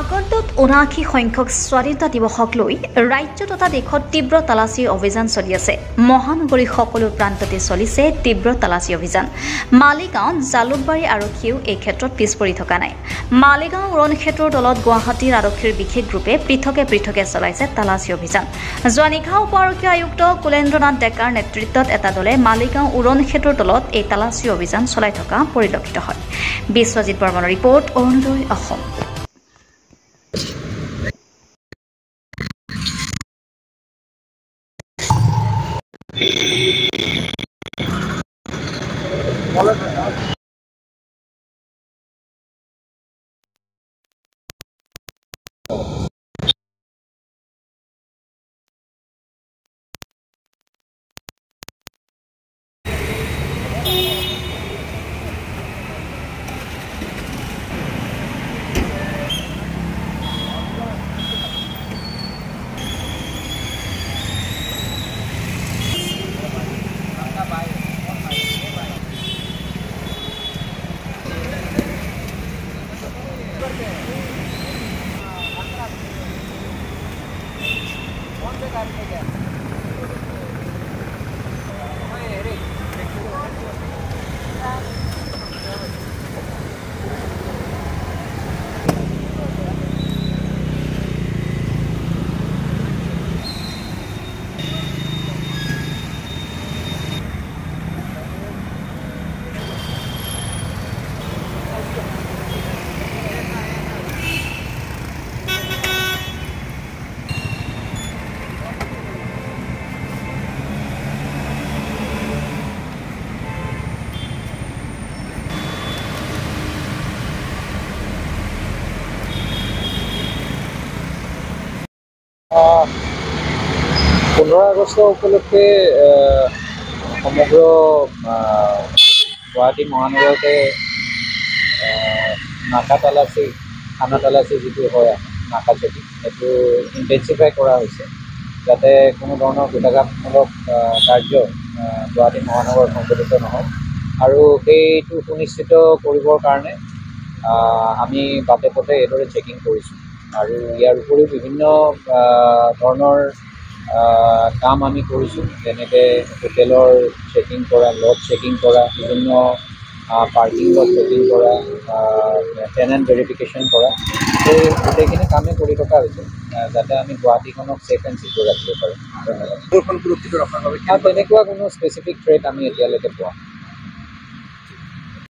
আগন্তুক ৭৯ সংখ্যক স্বাধীনতা দিৱসক লৈ ৰাজ্য তথা দেশত তীব্ৰ তালাচী অভিযান চলি আছে। মহানগৰীৰ সকলো প্ৰান্ততে চলিছে তীব্ৰ তালাচী অভিযান। মালিগাঁও জালুকবাৰী আৰক্ষীও এই ক্ষেত্ৰত পিছ পৰি থকা নাই। মালিগাঁও উৰণ ক্ষেত্ৰৰ দলত গুৱাহাটীৰ আৰক্ষীৰ বিশেষ গ্ৰুপে পৃথকে পৃথকে চলাইছে তালাচী অভিযান। যোৱা নিশা উপ আৰক্ষী আয়ুক্ত কুলেন্দ্ৰনাথ ডেকাৰ নেতৃত্বত এটা দলে মালিগাঁও উৰণ ক্ষেত্ৰৰ দলত এই তালাচী অভিযান চলাই থকা পৰিলক্ষিত হয়। বিশ্বজিৎ বৰ্মনৰ ৰিপৰ্ট, অৰুণোদয় অসম। পোন্ধৰ আগষ্ট উপলক্ষে সমগ্ৰ গুৱাহাটী মহানগৰতে নাকা তালাচী, থানা তালাচী যিটো হয় নাকা চেকিং, সেইটো ইণ্টেনচিফাই কৰা হৈছে যাতে কোনো ধৰণৰ কুটাঘাতমূলক কাৰ্য গুৱাহাটী মহানগৰত সংঘটিত নহয়। আৰু সেইটো সুনিশ্চিত কৰিবৰ কাৰণে আমি বাটে পথে এইদৰে চেকিং কৰিছোঁ। আৰু ইয়াৰ উপৰিও বিভিন্ন ধৰণৰ কাম আমি কৰিছোঁ, যেনেকৈ হোটেলৰ চেকিং কৰা, লজ চেকিং কৰা, বিভিন্ন পাৰ্কিং লজ চেকিং কৰা, টেনেণ্ট ভেৰিফিকেশ্যন কৰা, সেই গোটেইখিনি কামেই কৰি থকা হৈছে যাতে আমি গুৱাহাটীখনক ছেফ এণ্ড চিকিউৰ ৰাখিব পাৰোঁ। ধন্যবাদ। তেনেকুৱা কোনো স্পেচিফিক থ্ৰেট আমি এতিয়ালৈকে পোৱা